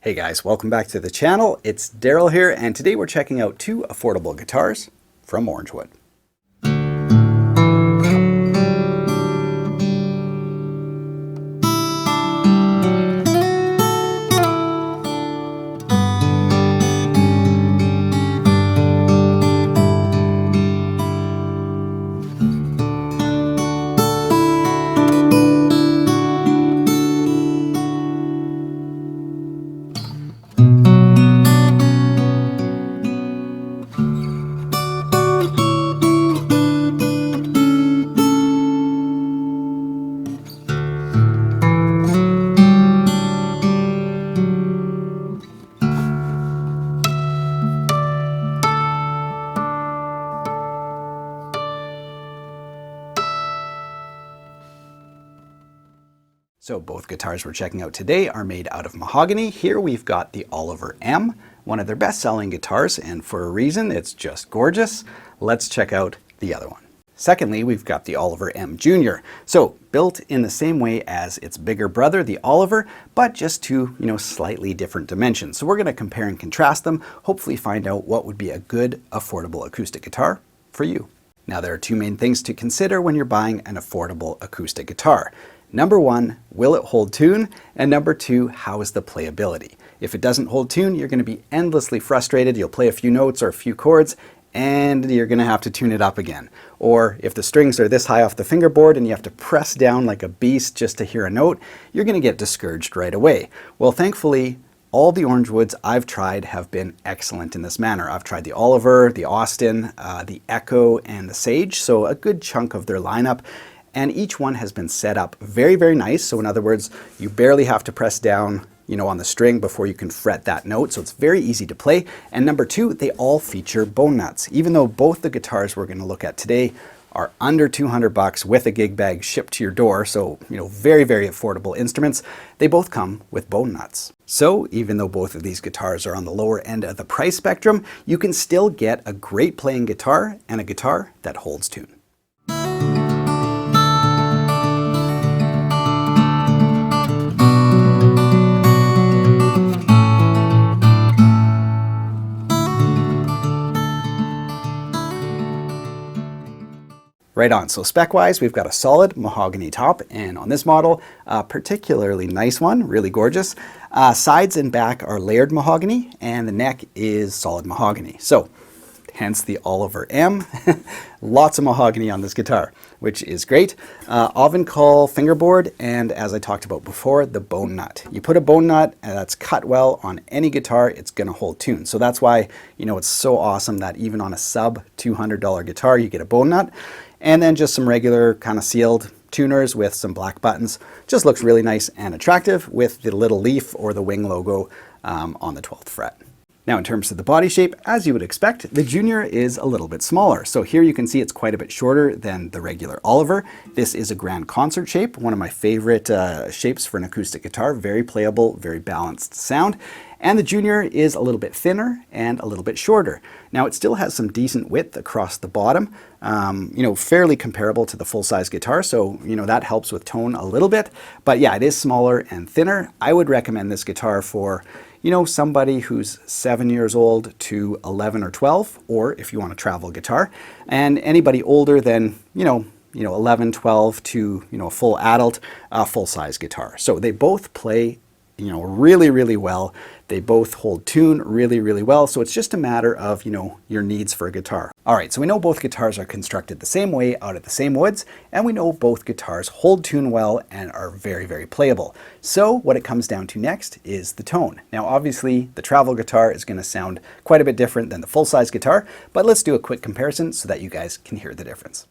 Hey guys, welcome back to the channel. It's Daryl here, and today we're checking out two affordable guitars from Orangewood. So both guitars we're checking out today are made out of mahogany. Here we've got the Oliver M, one of their best-selling guitars, and for a reason, it's just gorgeous. Let's check out the other one. Secondly, we've got the Oliver M Jr. So built in the same way as its bigger brother, the Oliver, but just two, slightly different dimensions. So we're going to compare and contrast them, hopefully find out what would be a good, affordable acoustic guitar for you. Now there are two main things to consider when you're buying an affordable acoustic guitar. Number one, will it hold tune? And number two, how is the playability? If it doesn't hold tune, you're going to be endlessly frustrated. You'll play a few notes or a few chords, and you're going to have to tune it up again. Or if the strings are this high off the fingerboard and you have to press down like a beast just to hear a note, you're going to get discouraged right away. Well, thankfully, all the Orangewoods I've tried have been excellent in this manner. I've tried the Oliver, the Austin, the Echo, and the Sage, so a good chunk of their lineup. And each one has been set up very, very nice. So in other words, you barely have to press down, on the string before you can fret that note. So it's very easy to play. And number two, they all feature bone nuts. Even though both the guitars we're going to look at today are under $200 with a gig bag shipped to your door, so very, very affordable instruments, they both come with bone nuts. So even though both of these guitars are on the lower end of the price spectrum, you can still get a great playing guitar and a guitar that holds tune. Right on, so spec-wise, we've got a solid mahogany top, and on this model, a particularly nice one, really gorgeous. Sides and back are layered mahogany, and the neck is solid mahogany. So, hence the Oliver M. Lots of mahogany on this guitar, which is great. Oven-call fingerboard, and as I talked about before, the bone nut. You put a bone nut that's cut well on any guitar, it's going to hold tune. So that's why, it's so awesome that even on a sub $200 guitar, you get a bone nut. And then just some regular kind of sealed tuners with some black buttons. Just looks really nice and attractive with the little leaf or the wing logo on the 12th fret. Now in terms of the body shape, as you would expect, the Junior is a little bit smaller. So here you can see it's quite a bit shorter than the regular Oliver. This is a grand concert shape, one of my favorite shapes for an acoustic guitar. Very playable, very balanced sound. And the Junior is a little bit thinner and a little bit shorter. Now it still has some decent width across the bottom, fairly comparable to the full-size guitar, so that helps with tone a little bit. But yeah, it is smaller and thinner. I would recommend this guitar for somebody who's 7 years old to 11 or 12, or if you want a travel guitar, and anybody older than 11, 12 to a full adult, full-size guitar. So they both play really, really well. They both hold tune really, really well. So it's just a matter of, your needs for a guitar. All right, so we know both guitars are constructed the same way out of the same woods, and we know both guitars hold tune well and are very, very playable. So what it comes down to next is the tone. Now, obviously, the travel guitar is going to sound quite a bit different than the full-size guitar, but let's do a quick comparison so that you guys can hear the difference.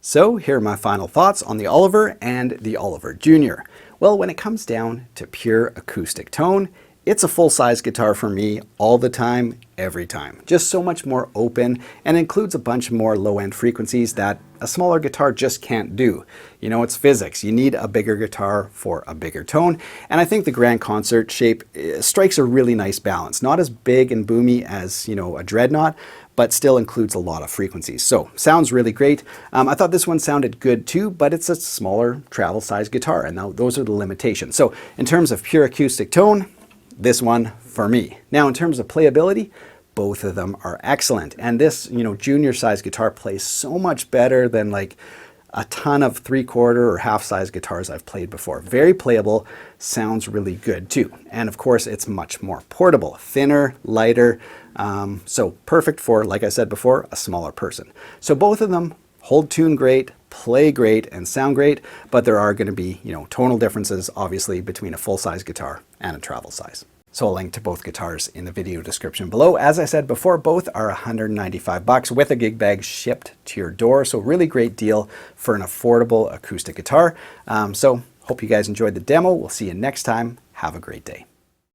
So here are my final thoughts on the Oliver and the Oliver Junior. Well, when it comes down to pure acoustic tone, it's a full-size guitar for me all the time, every time. Just so much more open and includes a bunch more low-end frequencies that a smaller guitar just can't do. You know, it's physics. You need a bigger guitar for a bigger tone. And I think the Grand Concert shape strikes a really nice balance. Not as big and boomy as, you know, a Dreadnought, but still includes a lot of frequencies. So sounds really great. I thought this one sounded good too, but it's a smaller travel size guitar, and those are the limitations. So in terms of pure acoustic tone, this one for me. Now in terms of playability, both of them are excellent. And this, you know, junior size guitar plays so much better than like a ton of 3/4 or half size guitars I've played before. Very playable, sounds really good too. And of course it's much more portable, thinner, lighter, so perfect for, like I said before, a smaller person. So both of them hold tune great, play great, and sound great, but there are going to be, you know, tonal differences obviously between a full-size guitar and a travel size. So I'll link to both guitars in the video description below. As I said before, both are $195 with a gig bag shipped to your door. So really great deal for an affordable acoustic guitar. So hope you guys enjoyed the demo. We'll see you next time. Have a great day.